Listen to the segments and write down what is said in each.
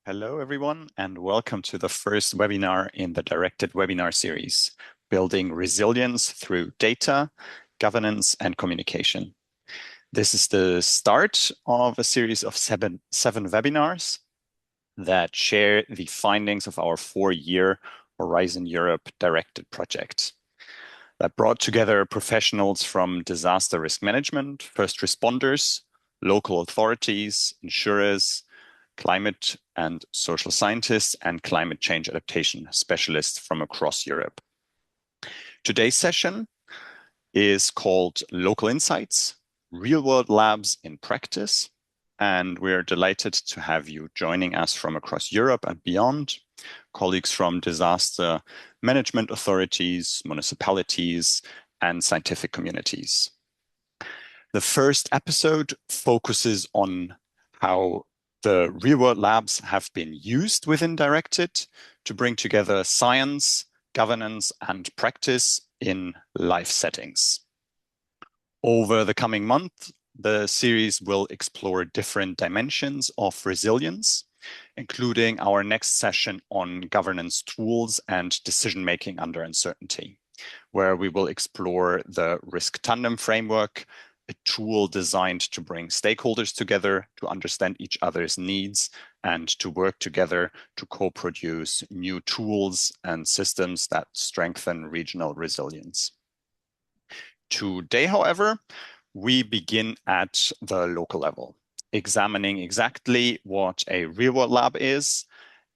Hello, everyone, and welcome to the first webinar in the directed webinar series, Building Resilience Through Data, Governance, and Communication. This is the start of a series of seven webinars that share the findings of our 4-year Horizon Europe directed project that brought together professionals from disaster risk management, first responders, local authorities, insurers, climate and social scientists, and climate change adaptation specialists from across Europe. Today's session is called Local Insights, Real-World Labs in Practice, and we're delighted to have you joining us from across Europe and beyond, colleagues from disaster management authorities, municipalities, and scientific communities. The first episode focuses on how the real-world labs have been used within Directed to bring together science, governance, and practice in life settings. Over the coming month, the series will explore different dimensions of resilience, including our next session on governance tools and decision-making under uncertainty, where we will explore the risk tandem framework, a tool designed to bring stakeholders together to understand each other's needs and to work together to co-produce new tools and systems that strengthen regional resilience. Today, however, we begin at the local level, examining exactly what a real-world lab is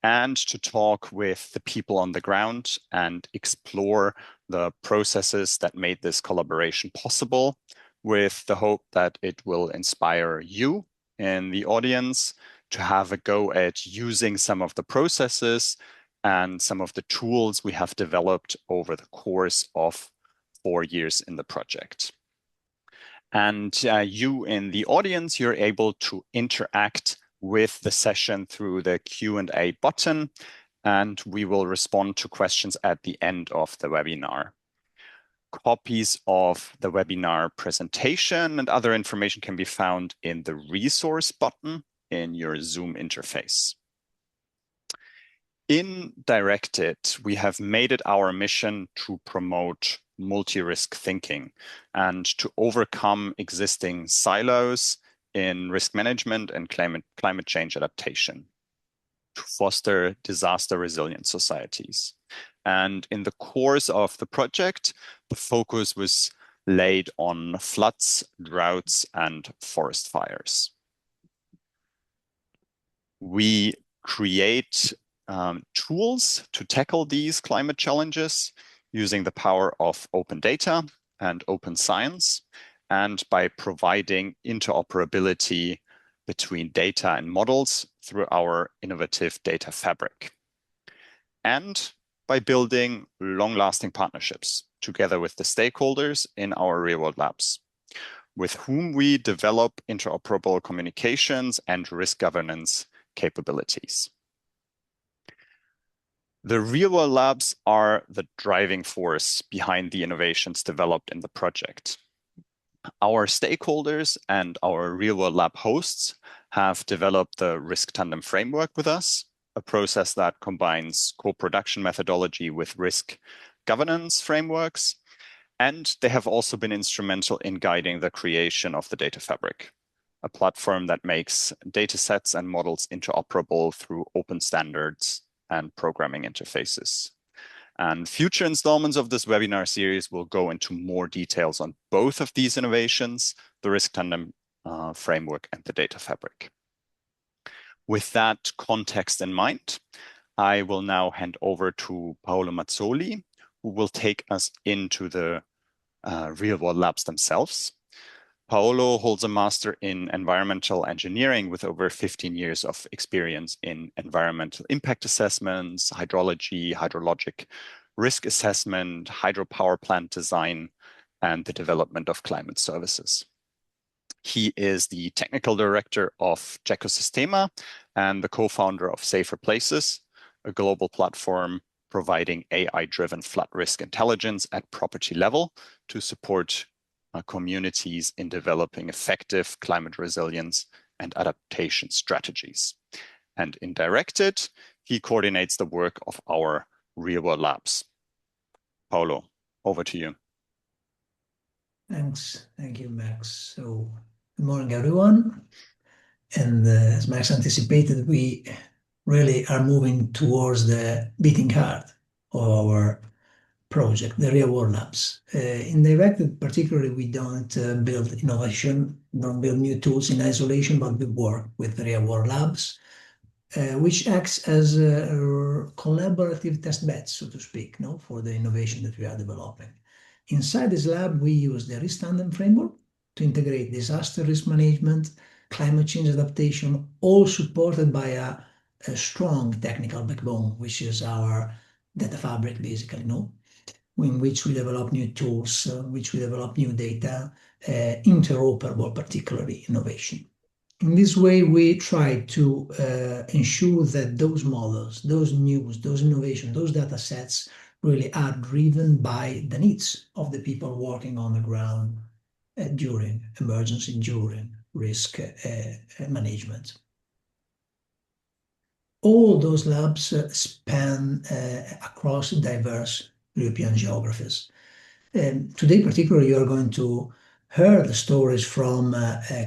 and to talk with the people on the ground and explore the processes that made this collaboration possible, with the hope that it will inspire you in the audience to have a go at using some of the processes and some of the tools we have developed over the course of 4 years in the project. And you in the audience, you're able to interact with the session through the Q&A button, and we will respond to questions at the end of the webinar. Copies of the webinar presentation and other information can be found in the resource button in your Zoom interface. In Directed, we have made it our mission to promote multi-risk thinking and to overcome existing silos in risk management and climate change adaptation, to foster disaster resilient societies. And in the course of the project, the focus was laid on floods, droughts, and forest fires. We create tools to tackle these climate challenges using the power of open data and open science, and by providing interoperability between data and models through our innovative data fabric, and by building long-lasting partnerships together with the stakeholders in our real-world labs, with whom we develop interoperable communications and risk governance capabilities. The real-world labs are the driving force behind the innovations developed in the project. Our stakeholders and our real-world lab hosts have developed the risk tandem framework with us, a process that combines co-production methodology with risk governance frameworks, and they have also been instrumental in guiding the creation of the data fabric, a platform that makes data sets and models interoperable through open standards and programming interfaces. And future installments of this webinar series will go into more details on both of these innovations, the risk tandem framework and the data fabric. With that context in mind, I will now hand over to Paolo Mazzoli, who will take us into the real-world labs themselves. Paolo holds a master in environmental engineering with over 15 years of experience in environmental impact assessments, hydrology, hydrologic risk assessment, hydropower plant design, and the development of climate services. He is the technical director of Ecosystema and the co-founder of Safer Places, a global platform providing AI-driven flood risk intelligence at property level to support communities in developing effective climate resilience and adaptation strategies. And in directed, he coordinates the work of our real-world labs. Paolo, over to you. Thanks. Thank you, Max. So, good morning, everyone. And as Max anticipated, we really are moving towards the beating heart of our project, the real world labs. In Directed, particularly, we don't build innovation, don't build new tools in isolation, but we work with real world labs, which acts as a collaborative test bed, so to speak, no, for the innovation that we are developing. Inside this lab, we use the risk tandem framework to integrate disaster risk management, climate change adaptation, all supported by a strong technical backbone, which is our data fabric, basically, no? In which we develop new tools, which we develop new data, interoperable, particularly innovation. In this way, we try to ensure that those models, those news, those innovations, those data sets really are driven by the needs of the people working on the ground during emergency, during risk management. All those labs span across diverse European geographies. Today, particularly, you are going to hear the stories from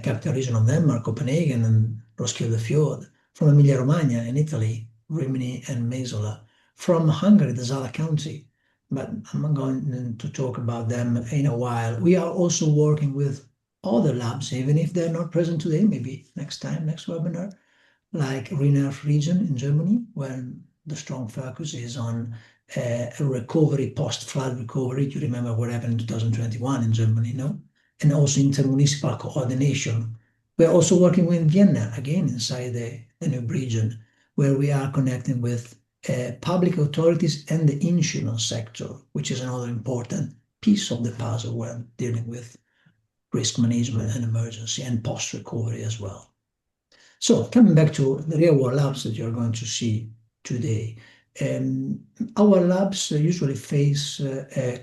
capital region of Denmark, Copenhagen, and Roskilde Fjord, from Emilia-Romagna in Italy, Rimini and Mesola, from Hungary, the Zala County, but I'm going to talk about them in a while. We are also working with other labs, even if they're not present today, maybe next time, next webinar, like Rhine-Erft region in Germany, where the strong focus is on a recovery, post-flood recovery. You remember what happened in 2021 in Germany, no? And also intermunicipal coordination. We're also working with Vienna, again, inside the Danube region, where we are connecting with public authorities and the insurance sector, which is another important piece of the puzzle when dealing with risk management and emergency and post-recovery as well. So coming back to the real world labs that you're going to see today, our labs usually face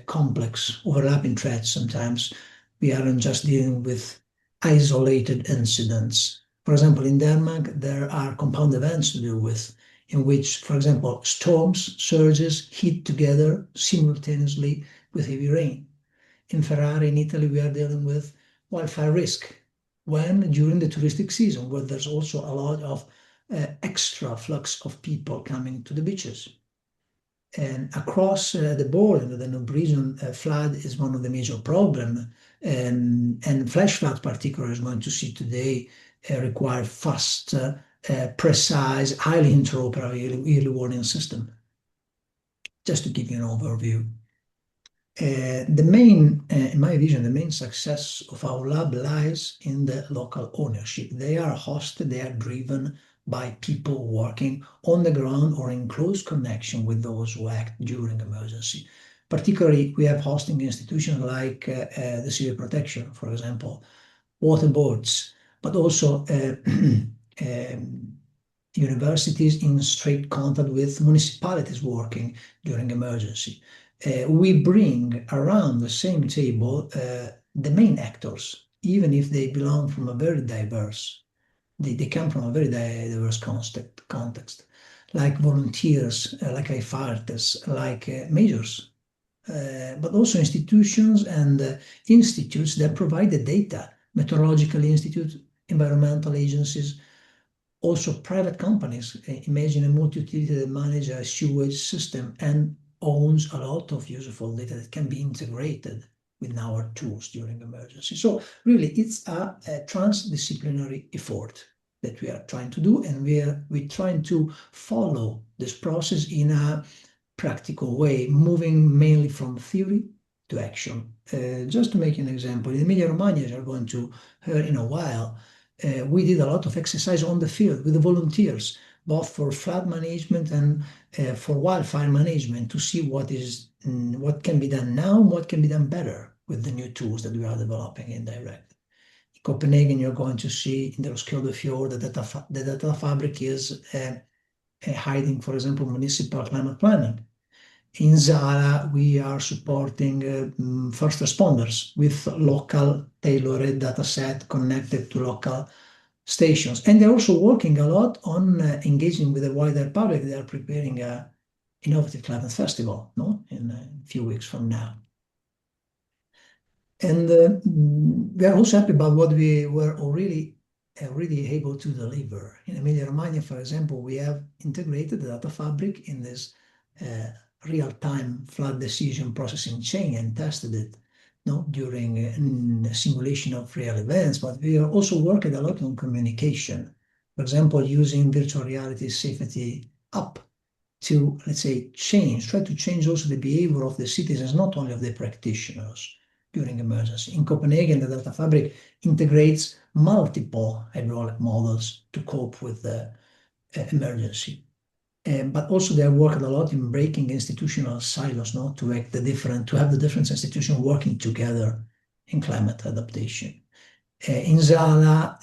complex overlapping threats. Sometimes we aren't just dealing with isolated incidents. For example, in Denmark, there are compound events to deal with in which, for example, storms, surges hit together simultaneously with heavy rain. In Ferrari, in Italy, we are dealing with wildfire risk when during the touristic season, where there's also a lot of extra flux of people coming to the beaches. And across the board in the Danube region, flood is one of the major problems. And flash flood, particularly, is going to see today require fast, precise, highly interoperable early warning system. Just to give you an overview. In my vision, the main success of our lab lies in the local ownership. They are hosted, they are driven by people working on the ground or in close connection with those who act during emergency. Particularly, we have hosting institutions like the civil protection, for example, water boards, but also universities in straight contact with municipalities working during emergency. We bring around the same table the main actors, even if they belong from a very diverse, they come from a very diverse context, like volunteers, like firefighters, like majors, but also institutions and institutes that provide the data, meteorological institutes, environmental agencies, also private companies. Imagine a multi-utility that manages a sewage system and owns a lot of useful data that can be integrated with our tools during emergency. So really, it's a transdisciplinary effort that we are trying to do, and we're trying to follow this process in a practical way, moving mainly from theory to action. Just to make an example, in Emilia-Romagna, you're going to hear in a while, we did a lot of exercise on the field with the volunteers, both for flood management and for wildfire management, to see what can be done now and what can be done better with the new tools that we are developing in Direct. In Copenhagen, you're going to see in the Roskilde Fjord the data fabric is hiding, for example, municipal climate planning. In Zala, we are supporting first responders with local tailored data set connected to local stations. And they're also working a lot on engaging with the wider public. They are preparing a innovative climate festival, no, in a few weeks from now. And we are also happy about what we were already able to deliver. In Emilia-Romagna, for example, we have integrated the data fabric in this real-time flood decision processing chain and tested it, no, during simulation of real events. But we are also working a lot on communication. For example, using virtual reality safety app to, let's say, try to change also the behavior of the citizens, not only of the practitioners during emergency. In Copenhagen, the data fabric integrates multiple hydraulic models to cope with the emergency. But also they are working a lot in breaking institutional silos, no, to have the different institutions working together in climate adaptation. In Zala,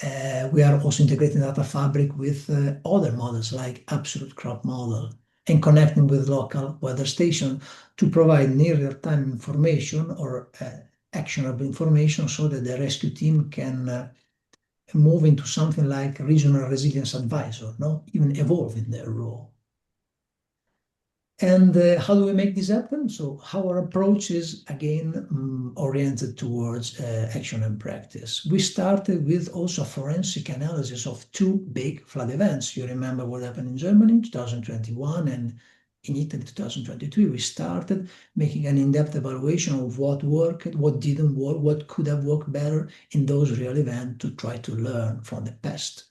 we are also integrating data fabric with other models like absolute crop model and connecting with local weather station to provide near real-time information or actionable information so that the rescue team can move into something like regional resilience advisor, no, even evolve in their role. And how do we make this happen? So our approach is, again, oriented towards action and practice. We started with also a forensic analysis of two big flood events. You remember what happened in Germany in 2021 and in Italy 2023. We started making an in-depth evaluation of what worked, what didn't work, what could have worked better in those real events to try to learn from the past.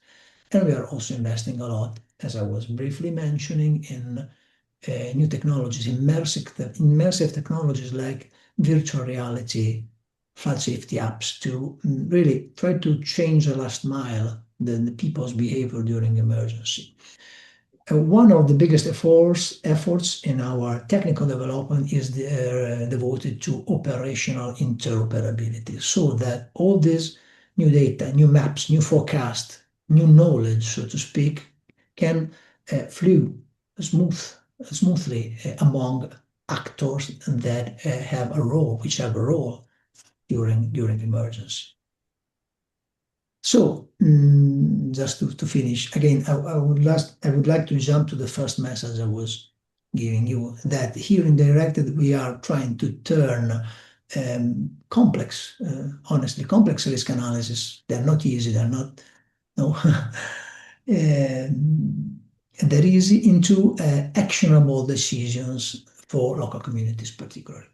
And we are also investing a lot, as I was briefly mentioning, in new technologies, immersive technologies like virtual reality, flood safety apps to really try to change the last mile, the people's behavior during emergency. One of the biggest efforts in our technical development is devoted to operational interoperability, so that all this new data, new maps, new forecast, new knowledge, so to speak, can flow smoothly among actors that have a role during emergency. So just to finish, again, I would like to jump to the first message I was giving you, that here in Directed we are trying to turn honestly complex risk analysis. They're not easy. They're not no. That is into actionable decisions for local communities particularly.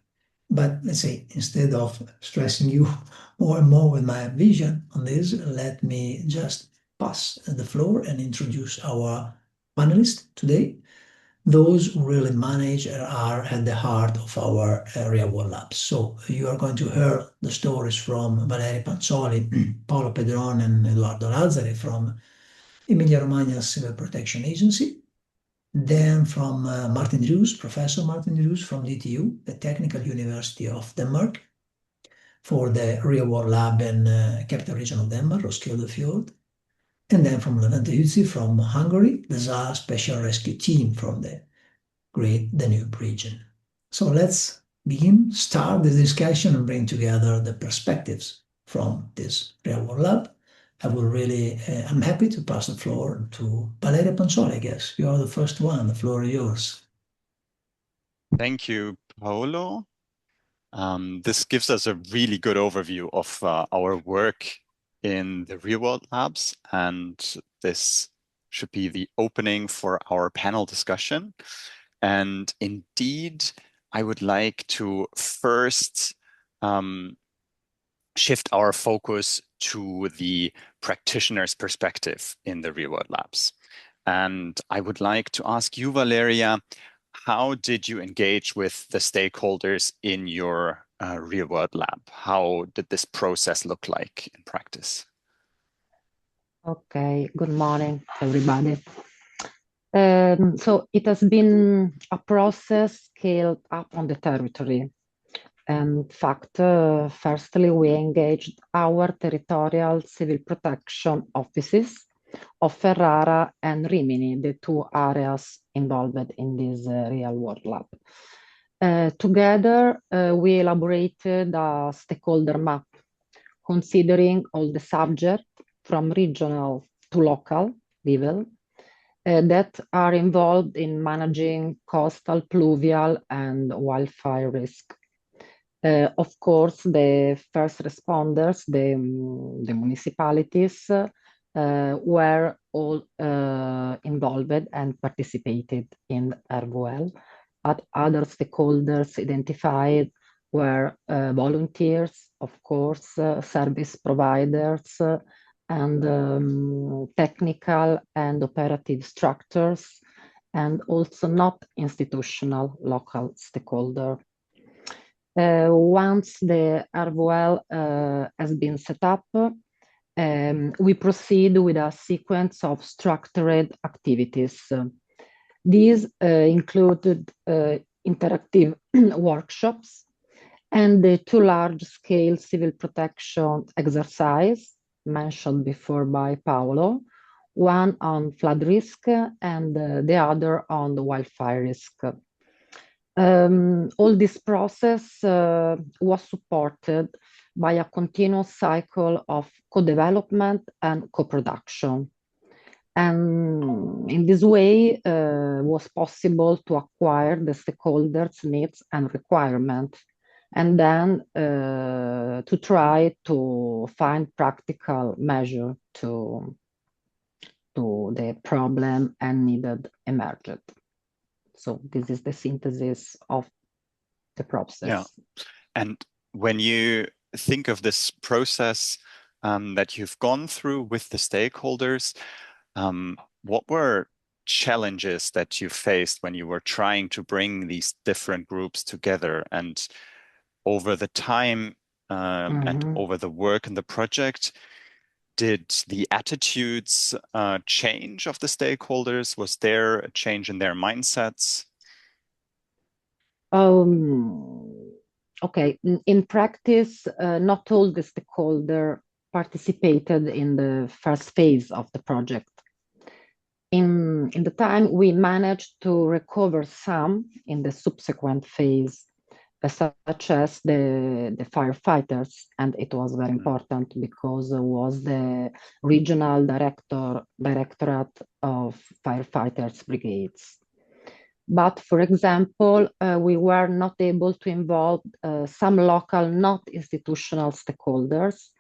But let's say, instead of stressing you more and more with my vision on this, let me just pass the floor and introduce our panelists today. Those who really manage are at the heart of our real world labs. So you are going to hear the stories from Valeria Panzoli, Paolo Pedron, and Eduardo Lazzari from Emilia-Romagna Civil Protection Agency. Then from Martin Roos, Professor Martin Roos from DTU, the Technical University of Denmark, for the real world lab in capital region of Denmark, Roskilde Fjord. And then from Levente Hützi from Hungary, the Zala Special Rescue Team from the great Danube region. So let's start the discussion and bring together the perspectives from this real world lab. I'm happy to pass the floor to Valeria Panzoli, I guess. You are the first one. The floor is yours. Thank you, Paolo. This gives us a really good overview of our work in the real world labs, and this should be the opening for our panel discussion. And indeed, I would like to first shift our focus to the practitioner's perspective in the real world labs. And I would like to ask you, Valeria, how did you engage with the stakeholders in your real world lab? How did this process look like in practice? Okay, good morning, everybody. So it has been a process scaled up on the territory. In fact, firstly, we engaged our territorial civil protection offices of Ferrara and Rimini, the two areas involved in this real world lab. Together, we elaborated a stakeholder map, considering all the subjects from regional to local level that are involved in managing coastal, pluvial, and wildfire risk. Of course, the first responders, the municipalities, were all involved and participated in RVL. But other stakeholders identified were volunteers, of course, service providers, and technical and operative structures, and also not institutional local stakeholder. Once the RVL has been set up, we proceed with a sequence of structured activities. These included interactive workshops and the two large-scale civil protection exercise mentioned before by Paolo, one on flood risk and the other on the wildfire risk. All this process was supported by a continuous cycle of co-development and co-production. And in this way, was possible to acquire the stakeholders' needs and requirements, and then to try to find practical measure to the problem and needed emerged. So this is the synthesis of the process. Yeah. And when you think of this process that you've gone through with the stakeholders, what were challenges that you faced when you were trying to bring these different groups together? And over the time and over the work in the project, did the attitudes change of the stakeholders? Was there a change in their mindsets? Okay, in practice, not all the stakeholders participated in the first phase of the project. In the time, we managed to recover some in the subsequent phase, such as the firefighters, and it was very important because it was the regional directorate of firefighters brigades. But for example, we were not able to involve some local, not institutional stakeholders,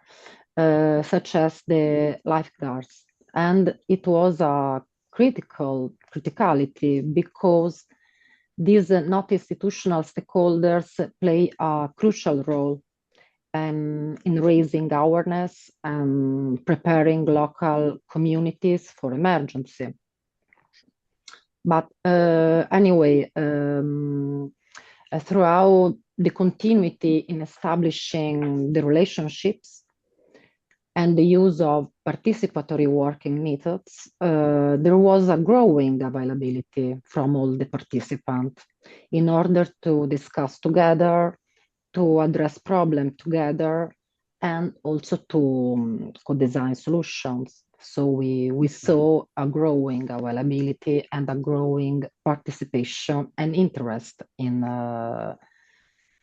such as the lifeguards. And it was a criticality because these not institutional stakeholders play a crucial role in raising awareness and preparing local communities for emergency. But anyway, throughout the continuity in establishing the relationships and the use of participatory working methods, there was a growing availability from all the participants in order to discuss together, to address problems together, and also to co-design solutions. So we saw a growing availability and a growing participation and interest in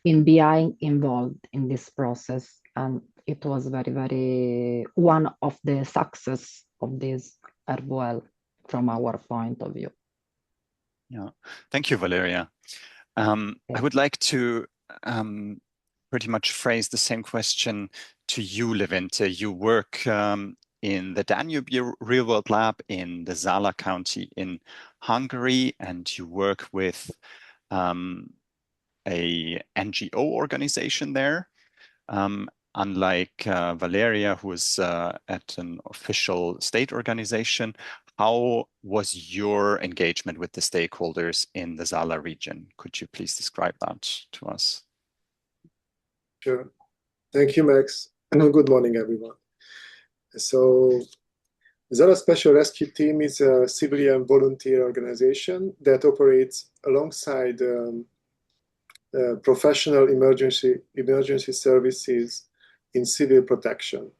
being involved in this process. And it was very, very one of the success of this RVL from our point of view. Yeah, thank you, Valeria. I would like to pretty much phrase the same question to you, Levente. You work in the Danube Real World Lab in the Zala County in Hungary, and you work with a NGO organization there. Unlike Valeria, who is at an official state organization, how was your engagement with the stakeholders in the Zala region? Could you please describe that to us? Sure. Thank you, Max. Good morning, everyone. So, Zala Special Rescue Team is a civilian volunteer organization that operates alongside professional emergency services in civil protection.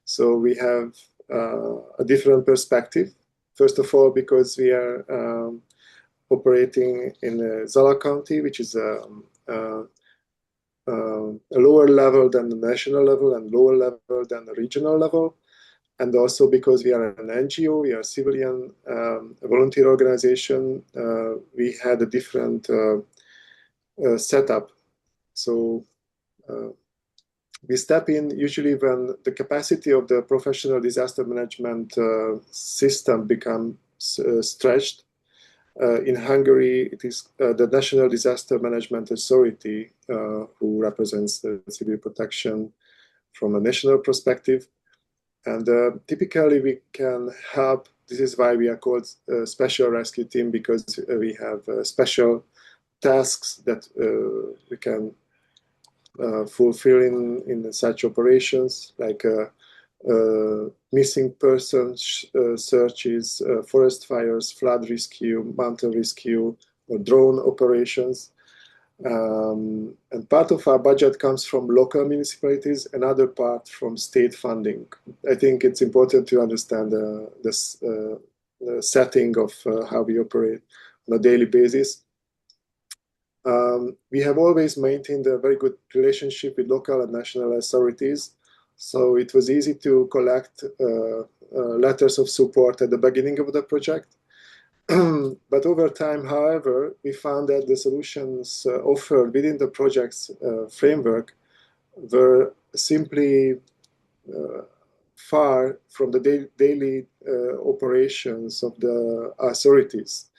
So we have a different perspective. First of all, because we are operating in Zala County, which is a lower level than the national level and lower level than the regional level. And also because we are an NGO, we are a civilian volunteer organization, we had a different setup. So we step in usually when the capacity of the professional disaster management system becomes stretched. In Hungary, it is the National Disaster Management Authority who represents the civil protection from a national perspective. And typically we can help. This is why we are called a special rescue team, because we have special tasks that we can fulfill in such operations, like missing persons searches, forest fires, flood rescue, mountain rescue, or drone operations. And part of our budget comes from local municipalities, another part from state funding. I think it's important to understand the setting of how we operate on a daily basis. We have always maintained a very good relationship with local and national authorities, so it was easy to collect letters of support at the beginning of the project. But over time, however, we found that the solutions offered within the project's framework were simply far from the daily operations of the authorities.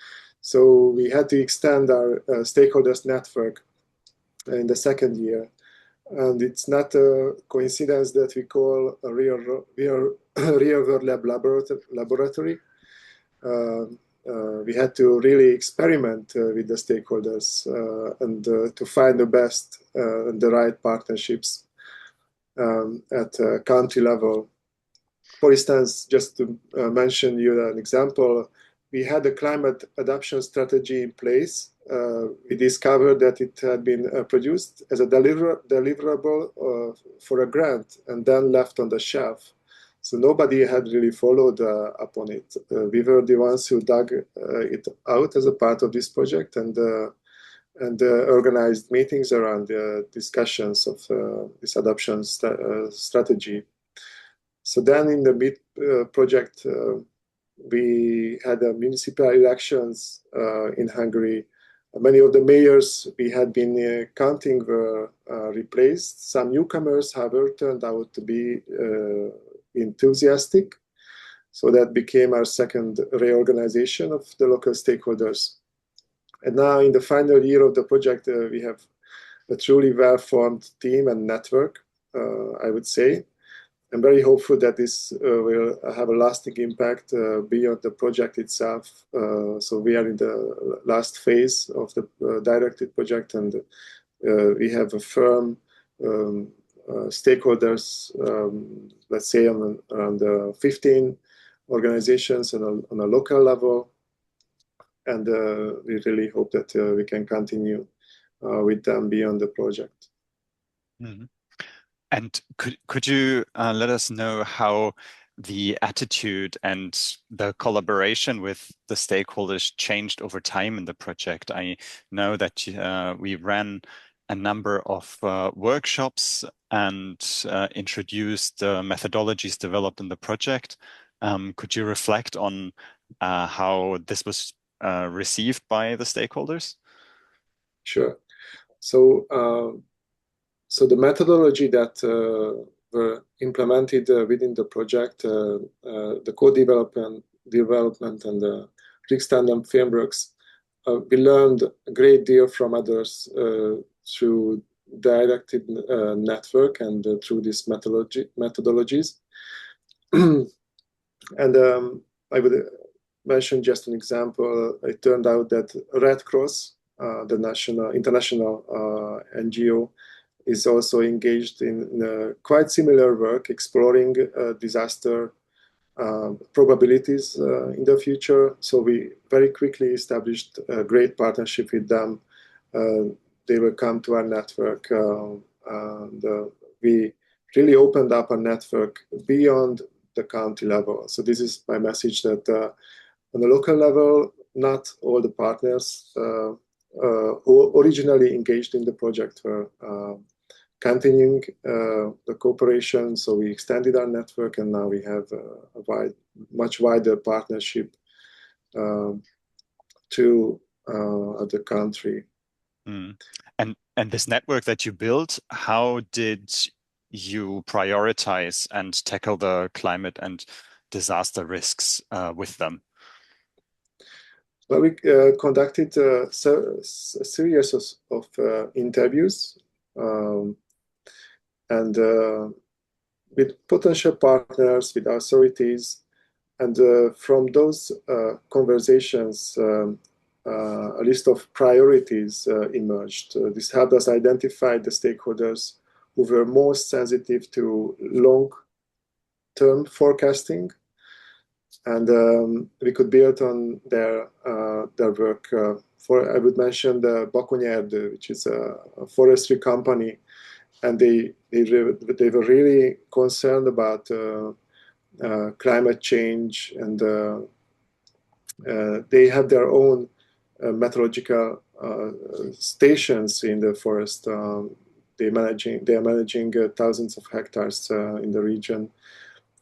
So we had to extend our stakeholders network in the second year. And it's not a coincidence that we call a real-world laboratory. We had to really experiment with the stakeholders and to find the best and the right partnerships at country level. For instance, just to mention you an example, we had a climate adaptation strategy in place. We discovered that it had been produced as a deliverable for a grant and then left on the shelf. So nobody had really followed up on it. We were the ones who dug it out as a part of this project and organized meetings around the discussions of this adoption strategy. So then in the mid-project, we had municipal elections in Hungary. Many of the mayors we had been counting were replaced. Some newcomers, however, turned out to be enthusiastic. So that became our second reorganization of the local stakeholders. And now in the final year of the project, we have a truly well-formed team and network, I would say. I'm very hopeful that this will have a lasting impact beyond the project itself. So we are in the last phase of the directed project, and we have a firm stakeholders, let's say around 15 organizations on a local level. And we really hope that we can continue with them beyond the project. Mm-hmm. And could you let us know how the attitude and the collaboration with the stakeholders changed over time in the project? I know that we ran a number of workshops and introduced methodologies developed in the project. Could you reflect on how this was received by the stakeholders? Sure. So the methodology that were implemented within the project, the co-development and the Riksdagen frameworks, we learned a great deal from others through directed network and through these methodologies. And I would mention just an example. It turned out that Red Cross, the international NGO, is also engaged in quite similar work, exploring disaster probabilities in the future. So we very quickly established a great partnership with them. They will come to our network, and we really opened up a network beyond the county level. So this is my message, that on the local level, not all the partners who originally engaged in the project were continuing the cooperation. So we extended our network, and now we have a much wider partnership to the country. Mm. And this network that you built, how did you prioritize and tackle the climate and disaster risks with them? Well, we conducted a series of interviews and with potential partners, with authorities, and from those conversations, a list of priorities emerged. This helped us identify the stakeholders who were most sensitive to long-term forecasting, and we could build on their work. I would mention the Bakony, which is a forestry company, and they were really concerned about climate change, and they have their own meteorological stations in the forest. They are managing thousands of hectares in the region,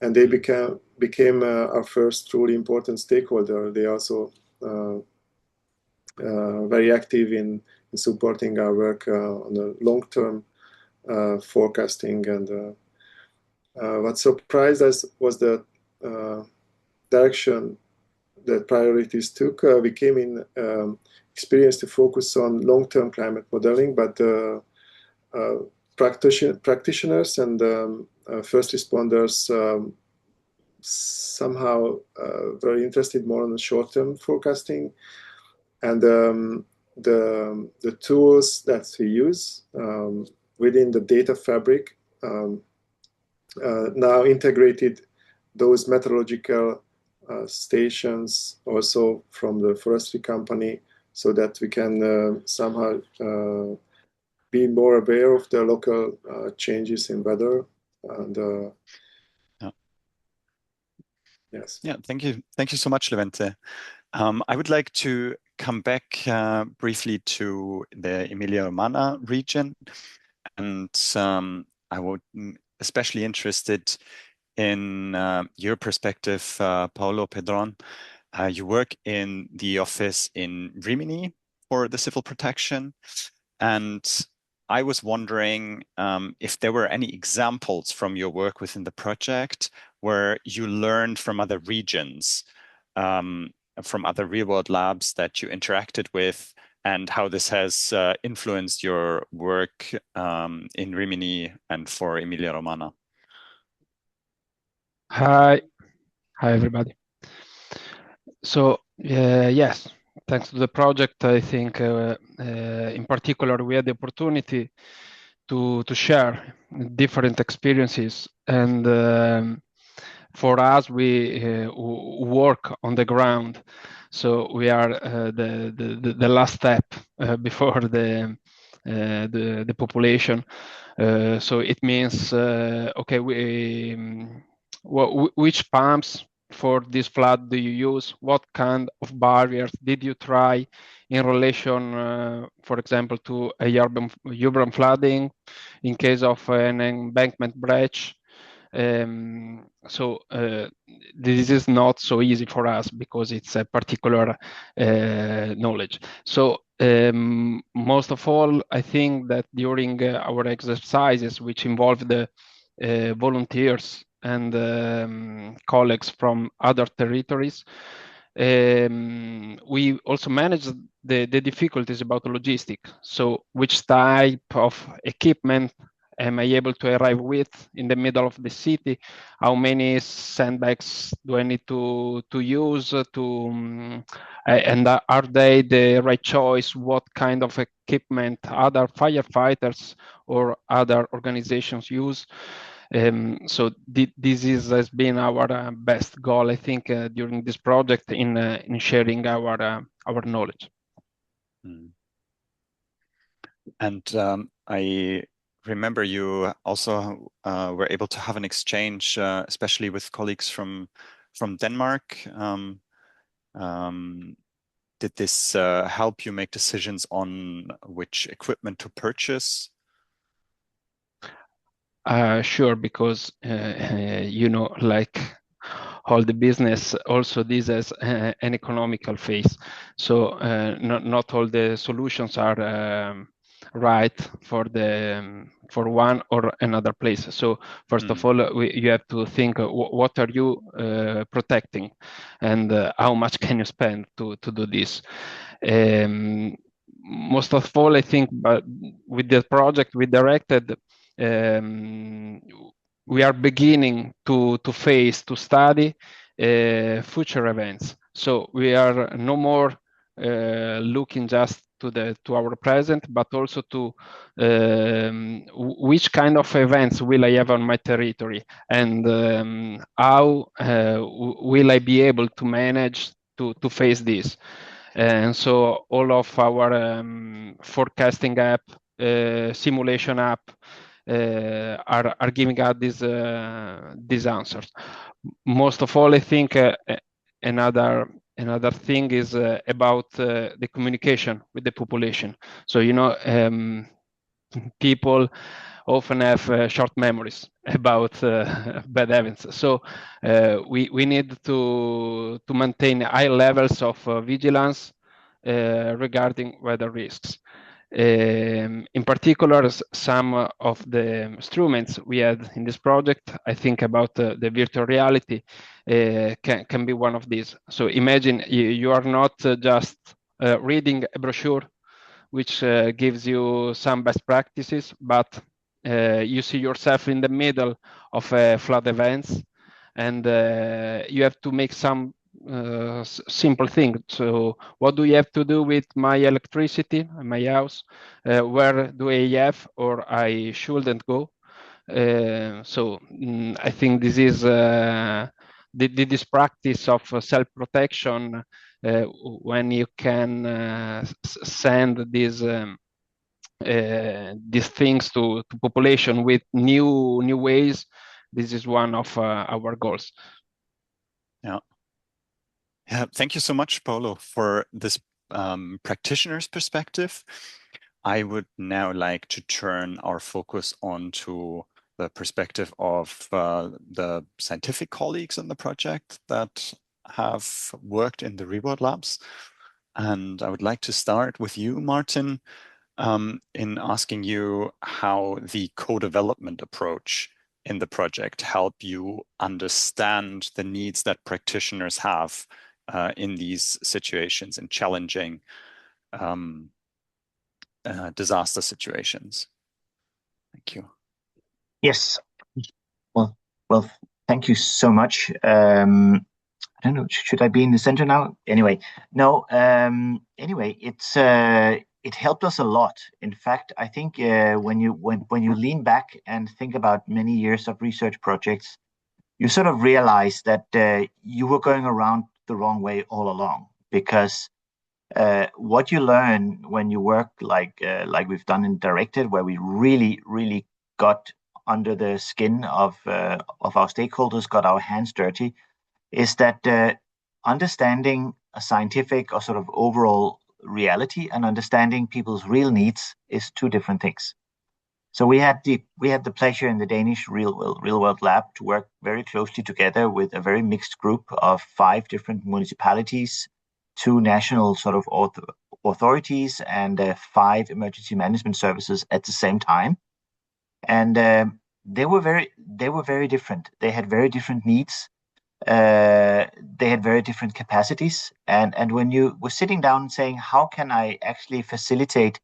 and they became our first truly important stakeholder. They also very active in supporting our work on the long-term forecasting. And what surprised us was the direction that priorities took. We came in experienced to focus on long-term climate modeling, but practitioners and first responders somehow very interested more on the short-term forecasting, and the tools that we use within the data fabric now integrated those meteorological stations also from the forestry company, so that we can somehow be more aware of the local changes in weather. And yes. Yeah, thank you so much, Levente. I would like to come back briefly to the Emilia-Romagna region, and I would especially interested in your perspective, Paolo Pedron. You work in the office in Rimini for the civil protection, and I was wondering if there were any examples from your work within the project where you learned from other regions, from other real-world labs that you interacted with, and how this has influenced your work in Rimini and for Emilia-Romagna. Hi everybody. So yes, thanks to the project, I think in particular we had the opportunity to share different experiences, and for us we work on the ground, so we are the last step before the population. So it means okay, which pumps for this flood do you use? What kind of barriers did you try in relation, for example, to a urban flooding in case of an embankment breach? So this is not so easy for us because it's a particular knowledge. So most of all, I think that during our exercises, which involve the volunteers and colleagues from other territories, we also managed the difficulties about logistics. So which type of equipment am I able to arrive with in the middle of the city? How many sandbags do I need to use and are they the right choice? What kind of equipment other firefighters or other organizations use? So this has been our best goal, I think, during this project in sharing our knowledge. And I remember you also were able to have an exchange, especially with colleagues from Denmark. Did this help you make decisions on which equipment to purchase? Sure, because like all the business, also this has an economical phase. So not all the solutions are right for one or another place. So first of all, you have to think what are you protecting, and how much can you spend to do this. Most of all, I think, but with the project we directed, we are beginning to study future events. So we are no more looking just to our present, but also to which kind of events will I have on my territory, and how will I be able to manage to face this. And so all of our forecasting app, simulation app, are giving us these answers. Most of all, I think another thing is about the communication with the population. So people often have short memories about bad events. So we need to maintain high levels of vigilance regarding weather risks. In particular, some of the instruments we had in this project, I think about the virtual reality, can be one of these. So imagine you are not just reading a brochure which gives you some best practices, but you see yourself in the middle of flood events, and you have to make some simple thing. So what do you have to do with my electricity in my house? Where do I have or I shouldn't go? So I think this is this practice of self-protection, when you can send these things to population with new ways. This is one of our goals. Yeah, thank you so much, Paolo, for this practitioner's perspective. I would now like to turn our focus onto the perspective of the scientific colleagues in the project that have worked in the Reward Labs. And I would like to start with you, Martin, in asking you how the co-development approach in the project helped you understand the needs that practitioners have in these situations, in challenging disaster situations. Thank you. Yes. Well, thank you so much. I don't know, should I be in the center now? Anyway, no. Anyway, it helped us a lot. In fact, I think when you lean back and think about many years of research projects, you sort of realize that you were going around the wrong way all along, because what you learn when you work like we've done in Directed, where we really got under the skin of our stakeholders, got our hands dirty, is that understanding a scientific or sort of overall reality and understanding people's real needs is two different things. So we had the pleasure in the Danish Real World Lab to work very closely together with a very mixed group of 5 different municipalities, 2 national sort of authorities, and 5 emergency management services at the same time. And they were very different. They had very different needs. They had very different capacities. And when you were sitting down and saying, how can I actually facilitate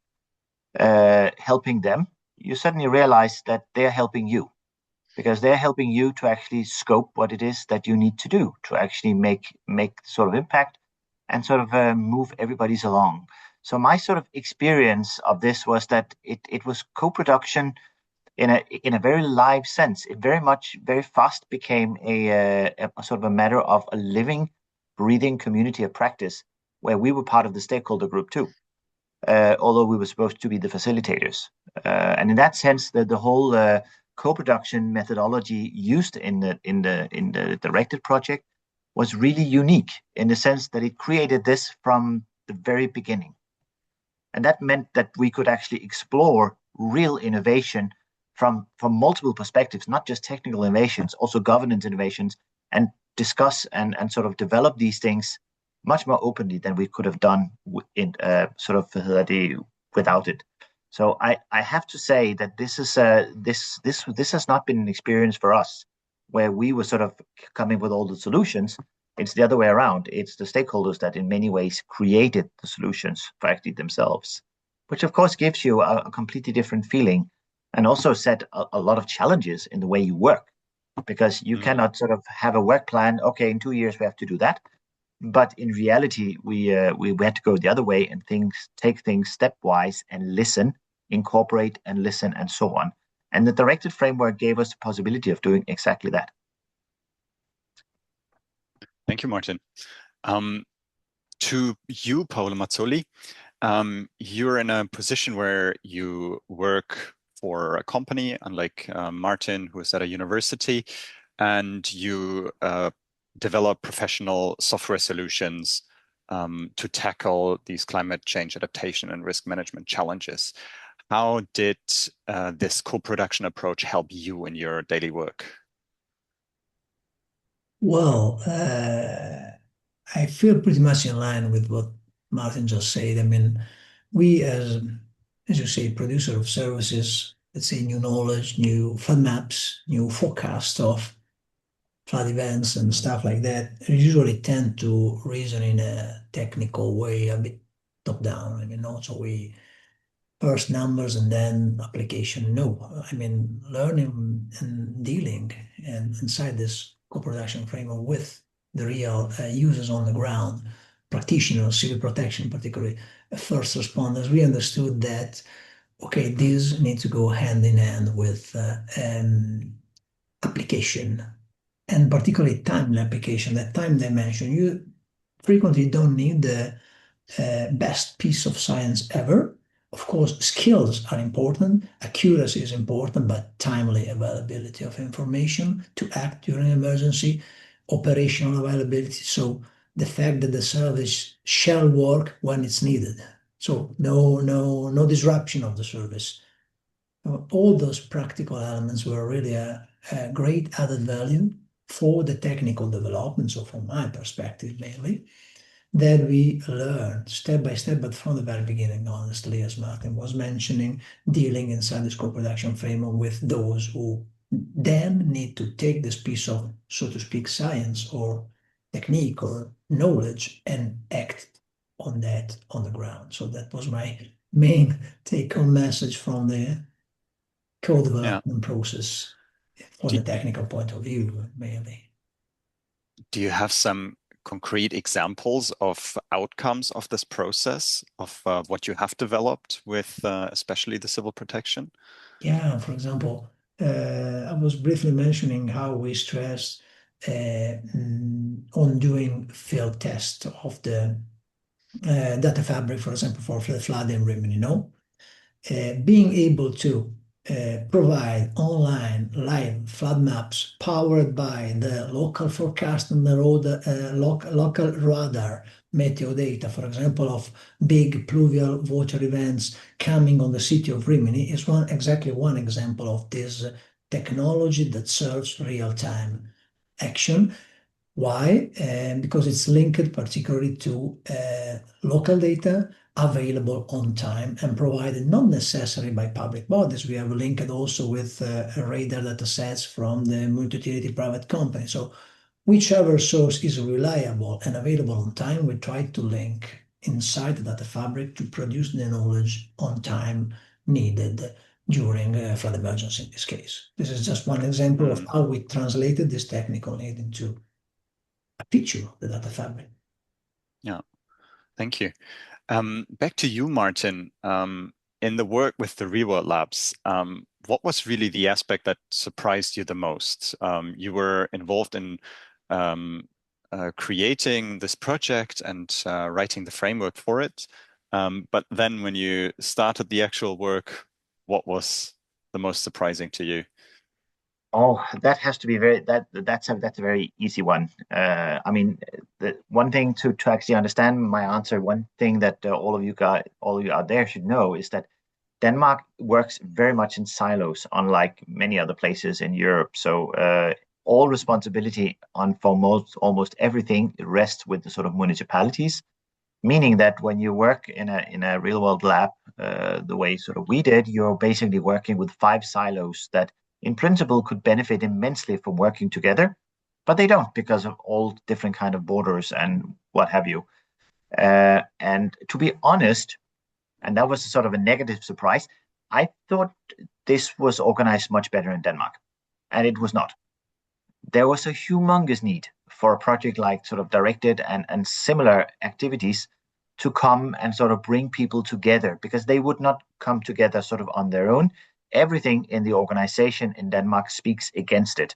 helping them, you suddenly realize that they're helping you, because they're helping you to actually scope what it is that you need to do to actually make sort of impact and sort of move everybody's along. So my sort of experience of this was that it was co-production in a very live sense. It very fast became a sort of a matter of a living, breathing community of practice, where we were part of the stakeholder group too. Although we were supposed to be the facilitators. And in that sense, the whole co-production methodology used in the Directed project was really unique in the sense that it created this from the very beginning. And that meant that we could actually explore real innovation from multiple perspectives, not just technical innovations, also governance innovations, and discuss and sort of develop these things much more openly than we could have done in without it. So I have to say that this is this has not been an experience for us where we were sort of coming with all the solutions. It's the other way around. It's the stakeholders that in many ways created the solutions for actually themselves, which of course gives you a completely different feeling and also set a lot of challenges in the way you work, because you cannot sort of have a work plan. Okay, in 2 years we have to do that. But in reality, we had to go the other way and take things stepwise and listen, incorporate and listen and so on. And the directed framework gave us the possibility of doing exactly that. Thank you, Martin. To you, Paolo Mazzoli, you're in a position where you work for a company, unlike Martin, who is at a university, and you develop professional software solutions to tackle these climate change adaptation and risk management challenges. How did this co-production approach help you in your daily work? Well, I feel pretty much in line with what Martin just said. I mean, we as you say, producer of services, let's say new knowledge, new flood maps, new forecasts of flood events and stuff like that, usually tend to reason in a technical way, a bit top down. I mean, also we first numbers and then application. No, I mean, learning and dealing and inside this co-production framework with the real users on the ground, practitioners, civil protection, particularly first responders, we understood that, okay, these need to go hand in hand with application, and particularly timely application, that time dimension. You frequently don't need the best piece of science ever. Of course, skills are important, accuracy is important, but timely availability of information to act during emergency, operational availability. So the fact that the service shall work when it's needed. So no disruption of the service. All those practical elements were really a great added value for the technical development. So from my perspective, mainly, that we learned step by step, but from the very beginning, honestly, as Martin was mentioning, dealing inside this co-production framework with those who then need to take this piece of, so to speak, science or technique or knowledge and act on that on the ground. So that was my main take-home message from the co-development process from the technical point of view, mainly. Do you have some concrete examples of outcomes of this process, of what you have developed with especially the civil protection? Yeah, for example, I was briefly mentioning how we stress on doing field tests of the data fabric, for example, for flood in Rimini, being able to provide online live flood maps powered by the local forecast and the local radar meteo data, for example, of big pluvial water events coming on the city of Rimini, is exactly one example of this technology that serves real-time action. Why? Because it's linked particularly to local data available on time and provided not necessarily by public bodies. We have linked also with radar data sets from the multi-utility private company. So whichever source is reliable and available on time, we try to link inside the data fabric to produce the knowledge on time needed during a flood emergency in this case. This is just one example of how we translated this technical need into a picture of the data fabric. Yeah, thank you. Back to you, Martin. In the work with the real-world labs, what was really the aspect that surprised you the most? You were involved in creating this project and writing the framework for it. But then when you started the actual work, what was the most surprising to you? Oh, that has to be that's a very easy one. I mean, the one thing to actually understand my answer, one thing that all of you out there should know is that Denmark works very much in silos, unlike many other places in Europe. So all responsibility for almost everything rests with the sort of municipalities, meaning that when you work in a real world lab, the way sort of we did, you're basically working with 5 silos that in principle could benefit immensely from working together, but they don't because of all different kind of borders and what have you. And to be honest, and that was sort of a negative surprise, I thought this was organized much better in Denmark, and it was not. There was a humongous need for a project like sort of directed and similar activities to come and sort of bring people together, because they would not come together sort of on their own. Everything in the organization in Denmark speaks against it.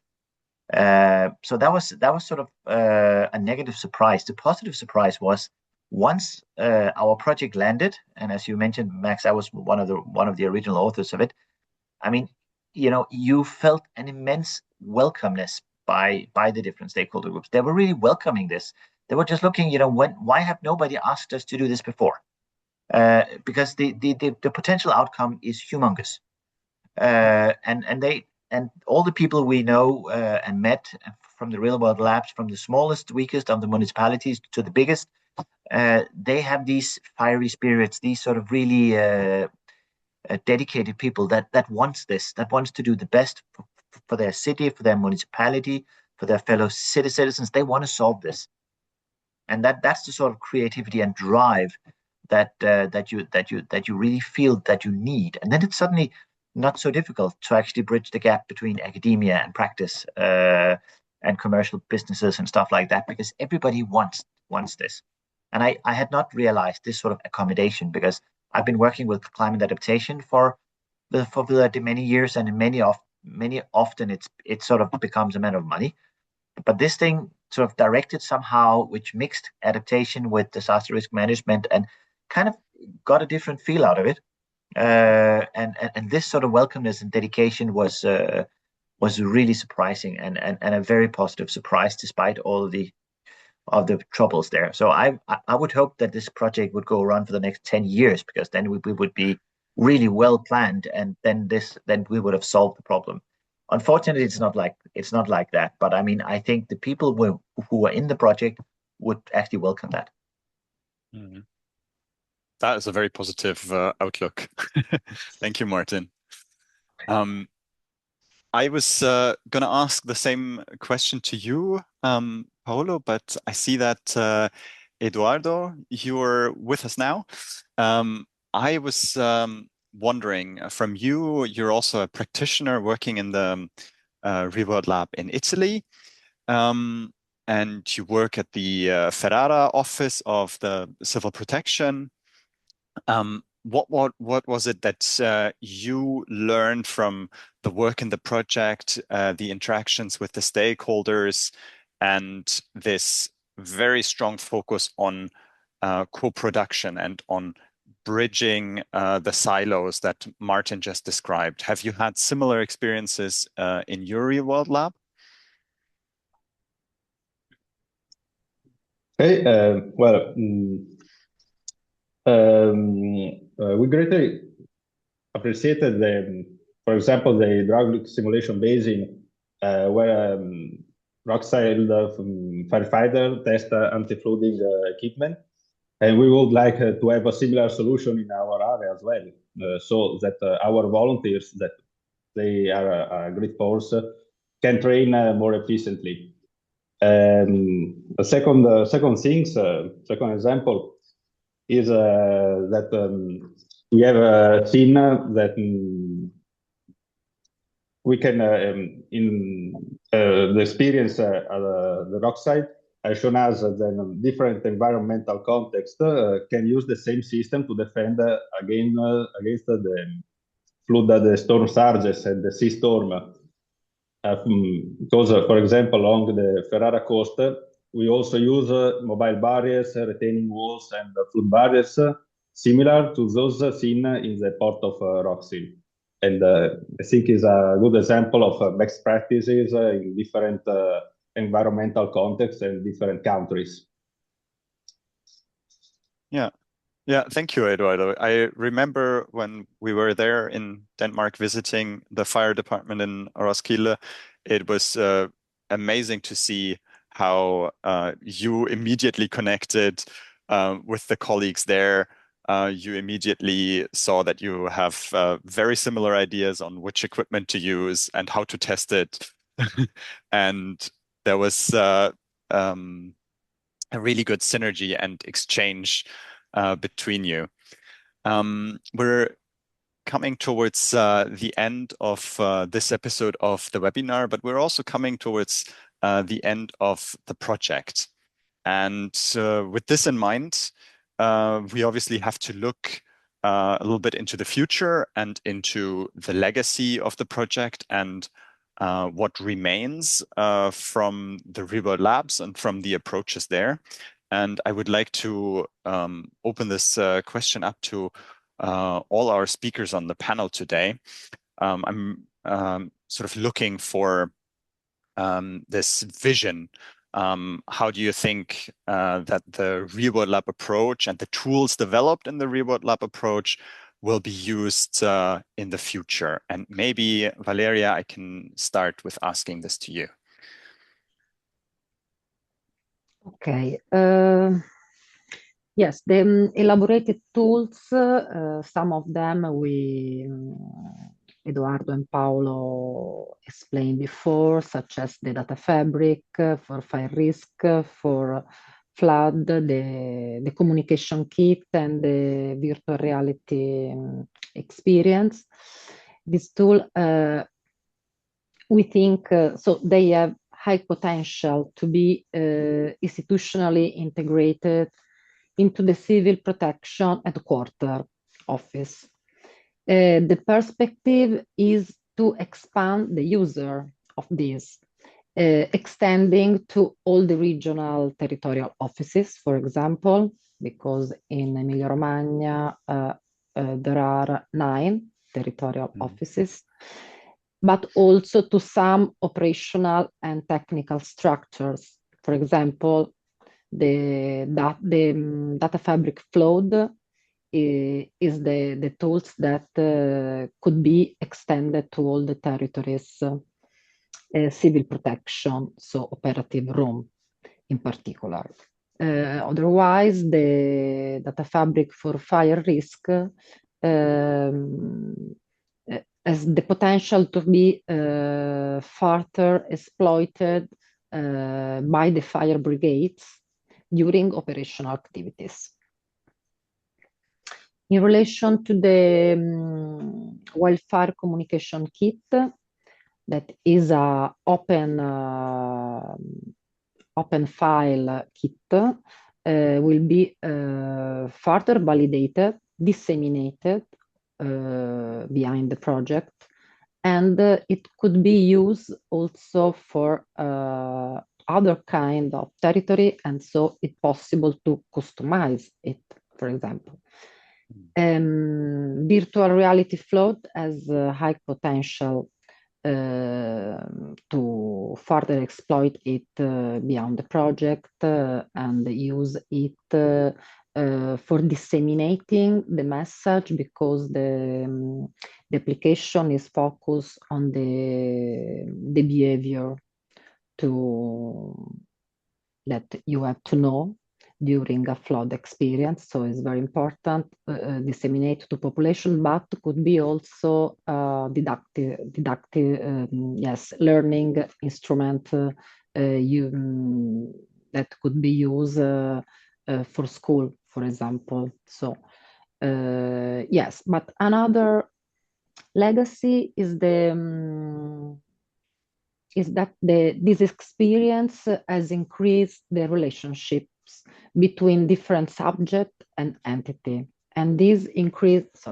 So that was sort of a negative surprise. The positive surprise was once our project landed, and as you mentioned, Max, I was one of the original authors of it. I mean, you felt an immense welcomeness by the different stakeholder groups. They were really welcoming this. They were just looking, why have nobody asked us to do this before? Because the potential outcome is humongous. And all the people we know and met from the real world labs, from the smallest, weakest of the municipalities to the biggest, they have these fiery spirits, these sort of really dedicated people that wants this, that wants to do the best for their city, for their municipality, for their fellow citizens. They want to solve this, and that's the sort of creativity and drive that you really feel that you need. And then it's suddenly not so difficult to actually bridge the gap between academia and practice and commercial businesses and stuff like that, because everybody wants this. And I had not realized this sort of accommodation, because I've been working with climate adaptation for many years, and many often it sort of becomes a matter of money. But this thing sort of directed somehow, which mixed adaptation with disaster risk management and kind of got a different feel out of it. And this sort of welcomeness and dedication was really surprising and a very positive surprise, despite all of the troubles there. So I would hope that this project would go around for the next 10 years, because then we would be really well planned, and then we would have solved the problem. Unfortunately, it's not like that. But I mean, I think the people who are in the project would actually welcome that. Mm-hmm. That is a very positive outlook. Thank you, Martin. I was going to ask the same question to you, Paolo, but I see that Eduardo, you're with us now. I was wondering, from you, you're also a practitioner working in the Real World Lab in Italy, and you work at the Ferrara office of the Civil Protection. What was it that you learned from the work in the project, the interactions with the stakeholders, and this very strong focus on co-production and on bridging the silos that Martin just described? Have you had similar experiences in your real world lab? Hey, we greatly appreciated for example, the drug simulation basin, where rockside firefighter test anti-flooding equipment, and we would like to have a similar solution in our area as well, so that our volunteers, that they are a great force, can train more efficiently. The second example is that we have seen that we can, in the experience the rock site has shown us that different environmental context can use the same system to defend against the flood, the storm surges and the sea storm. Because, for example, along the Ferrara coast, we also use mobile barriers, retaining walls, and flood barriers, similar to those seen in the port of Roxy. And I think is a good example of best practices in different environmental contexts and different countries. Yeah, Yeah, thank you, Eduardo. I remember when we were there in Denmark visiting the fire department in Roskilde, it was amazing to see how you immediately connected with the colleagues there. You immediately saw that you have very similar ideas on which equipment to use and how to test it. And there was a really good synergy and exchange between you. We're coming towards the end of this episode of the webinar, but we're also coming towards the end of the project. And with this in mind, we obviously have to look a little bit into the future and into the legacy of the project and what remains from the real-world labs and from the approaches there. And I would like to open this question up to all our speakers on the panel today. I'm sort of looking for this vision. How do you think that the real-world lab approach and the tools developed in the real-world lab approach will be used in the future? And maybe, Valeria, I can start with asking this to you. Okay. Yes, the elaborated tools, some of them Eduardo and Paolo explained before, such as the data fabric for fire risk, for flood, the communication kit, and the virtual reality experience. This tool, we think, so they have high potential to be institutionally integrated into the civil protection headquarters office. The perspective is to expand the user of this, extending to all the regional territorial offices, for example, because in Emilia-Romagna there are 9 territorial offices, but also to some operational and technical structures. For example, the data fabric flood is the tools that could be extended to all the territories, civil protection, so operative room in particular. Otherwise, the data fabric for fire risk has the potential to be further exploited by the fire brigades during operational activities. In relation to the wildfire communication kit, that is a open file kit, will be further validated, disseminated behind the project, and it could be used also for other kind of territory, and so it's possible to customize it, for example. Virtual reality float has high potential to further exploit it beyond the project and use it for disseminating the message, because the application is focused on the behavior that you have to know during a flood experience. So it's very important disseminate to population, but could be also didactic learning instrument that could be used for school, for example. So yes, but another legacy is that this experience has increased the relationships between different subject and entity, and this increased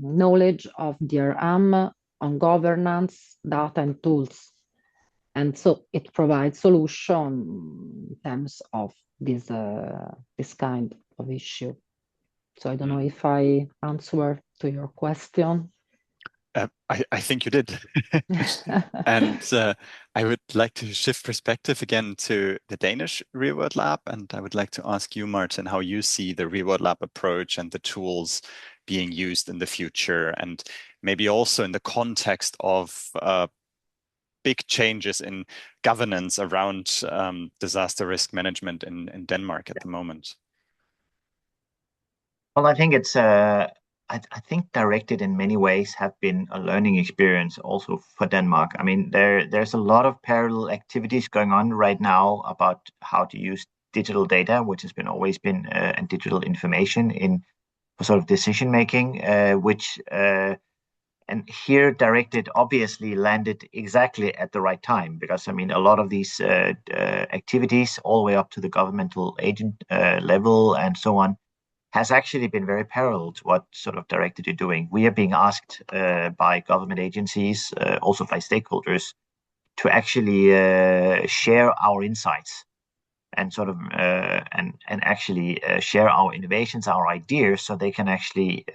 knowledge of DRM on governance, data, and tools, and so it provides solution in terms of this kind of issue. So I don't know if I answer to your question. I think you did. And I would like to shift perspective again to the Danish Real World Lab. And I would like to ask you, Martin, how you see the Real World Lab approach and the tools being used in the future, and maybe also in the context of big changes in governance around disaster risk management in Denmark at the moment. Well, I think it's I think Directed in many ways have been a learning experience also for Denmark. I mean, there's a lot of parallel activities going on right now about how to use digital data, which has been always been and digital information in for sort of decision making, which and here Directed obviously landed exactly at the right time, because I mean a lot of these activities all the way up to the governmental agent level and so on has actually been very parallel to what sort of Directed is doing. We are being asked by government agencies, also by stakeholders, to actually share our insights and sort of and actually share our innovations, our ideas, so they can actually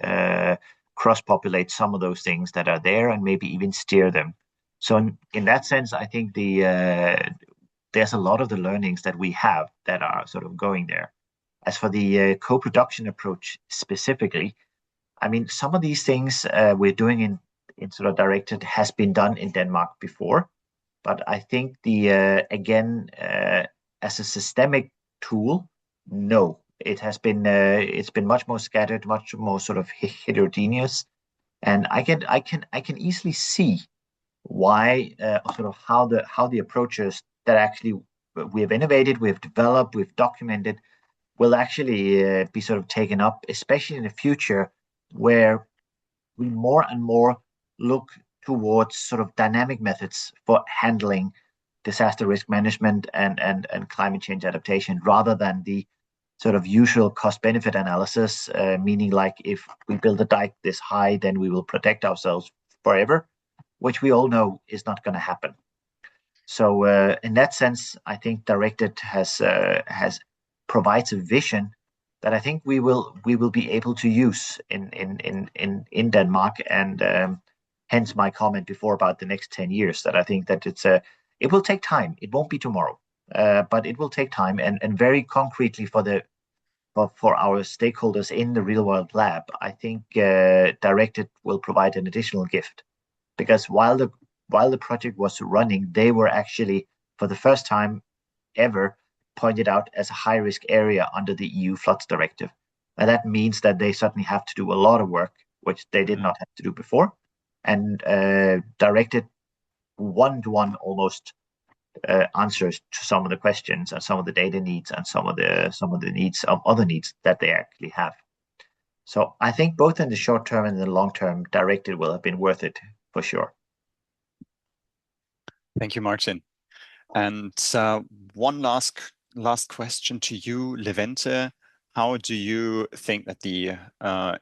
cross-populate some of those things that are there and maybe even steer them. So in that sense, I think there's a lot of the learnings that we have that are sort of going there. As for the co-production approach specifically, I mean, some of these things we're doing in sort of Directed has been done in Denmark before, but I think again as a systemic tool, no, it has been it's been much more scattered, much more sort of heterogeneous, and I can easily see why sort of how the approaches that actually we have innovated, we've developed, we've documented will actually be sort of taken up, especially in the future, where we more and more look towards sort of dynamic methods for handling disaster risk management and climate change adaptation, rather than the sort of usual cost-benefit analysis, meaning like if we build a dike this high, then we will protect ourselves forever, which we all know is not going to happen. So in that sense, I think Directed has provides a vision that I think we will be able to use in Denmark, and hence my comment before about the next 10 years, that I think that it will take time. It won't be tomorrow, but it will take time, and very concretely for our stakeholders in the Real World Lab, I think Directed will provide an additional gift, because while the project was running, they were actually for the first time ever pointed out as a high-risk area under the EU Floods Directive. And that means that they certainly have to do a lot of work, which they did not have to do before. And Directed one-to-one almost answers to some of the questions and some of the data needs and some of the needs of other needs that they actually have. So I think both in the short term and the long term, Directed will have been worth it for sure. Thank you, Martin. And one last question to you, Levente. How do you think that the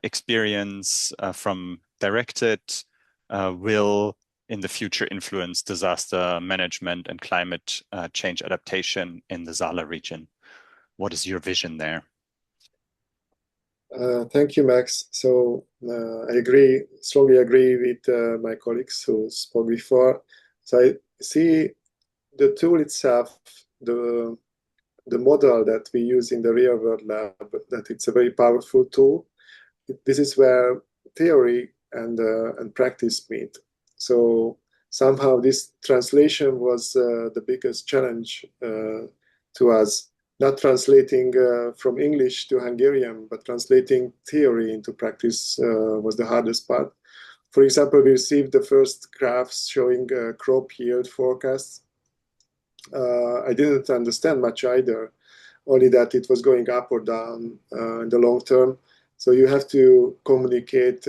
experience from Directed will in the future influence disaster management and climate change adaptation in the Zala region? What is your vision there? Thank you, Max. So I strongly agree with my colleagues who spoke before. So I see the tool itself, the model that we use in the Real World Lab, that it's a very powerful tool. This is where theory and practice meet. So somehow this translation was the biggest challenge to us, not translating from English to Hungarian, but translating theory into practice was the hardest part. For example, we received the first graphs showing crop yield forecasts. I didn't understand much either, only that it was going up or down in the long term. So you have to communicate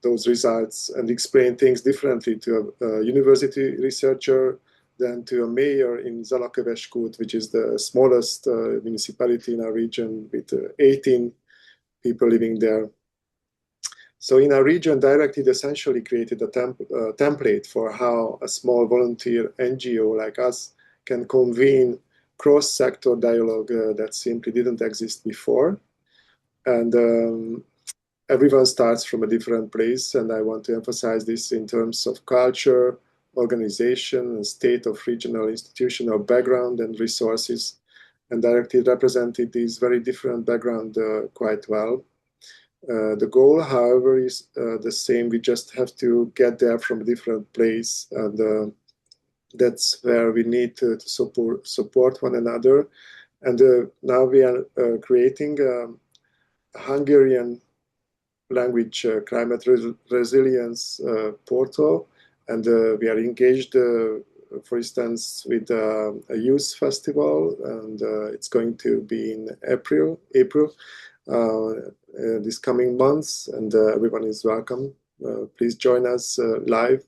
those results and explain things differently to a university researcher than to a mayor in Zalaköveskút, which is the smallest municipality in our region with 18 people living there. So in our region, Directed essentially created a template for how a small volunteer NGO like us can convene cross-sector dialogue that simply didn't exist before. And everyone starts from a different place, and I want to emphasize this in terms of culture, organization, and state of regional institutional background and resources, and directly represented these very different background quite well. The goal, however, is the same. We just have to get there from a different place, and that's where we need to support one another. And now we are creating a Hungarian language climate resilience portal, and we are engaged, for instance, with a youth festival, and it's going to be in April. This coming months, and everyone is welcome. Please join us live.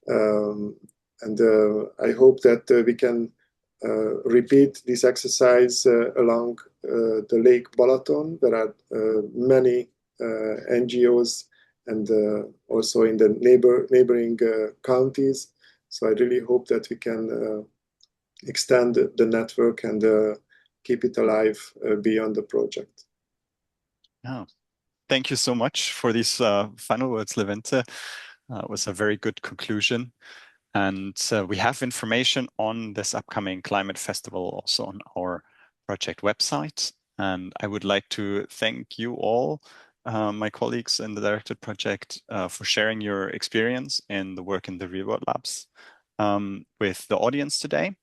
And I hope that we can repeat this exercise along the Lake Balaton. There are many NGOs and also in the neighboring counties. So I really hope that we can extend the network and keep it alive beyond the project. Oh, thank you so much for these final words, Levente. It was a very good conclusion. And we have information on this upcoming climate festival also on our project website. And I would like to thank you all, my colleagues in the Directed Project, for sharing your experience in the work in the Real World Labs with the audience today.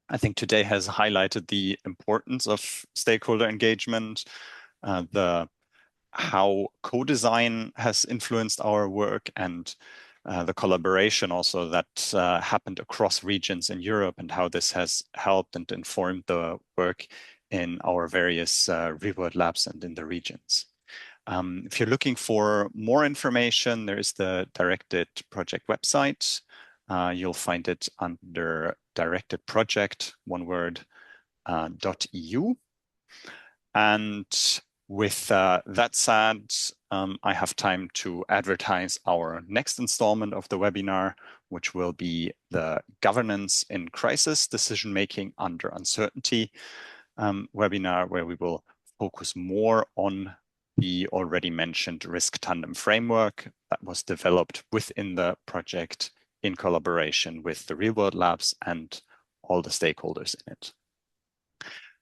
I think today has highlighted the importance of stakeholder engagement, how co-design has influenced our work, and the collaboration also that happened across regions in Europe, and how this has helped and informed the work in our various Real World Labs and in the regions. If you're looking for more information, there is the Directed Project website. You'll find it under Directed Project, one word, .eu. And with that said, I have time to advertise our next installment of the webinar, which will be the Governance in Crisis, Decision-Making Under Uncertainty webinar, where we will focus more on the already mentioned risk tandem framework that was developed within the project in collaboration with the Real World Labs and all the stakeholders in it.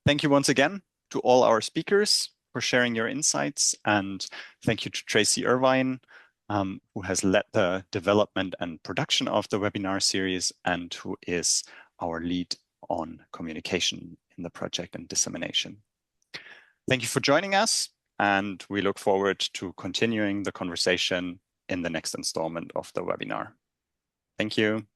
Thank you once again to all our speakers for sharing your insights, and thank you to Tracy Irvine, who has led the development and production of the webinar series and who is our lead on communication in the project and dissemination. Thank you for joining us, and we look forward to continuing the conversation in the next installment of the webinar. Thank you.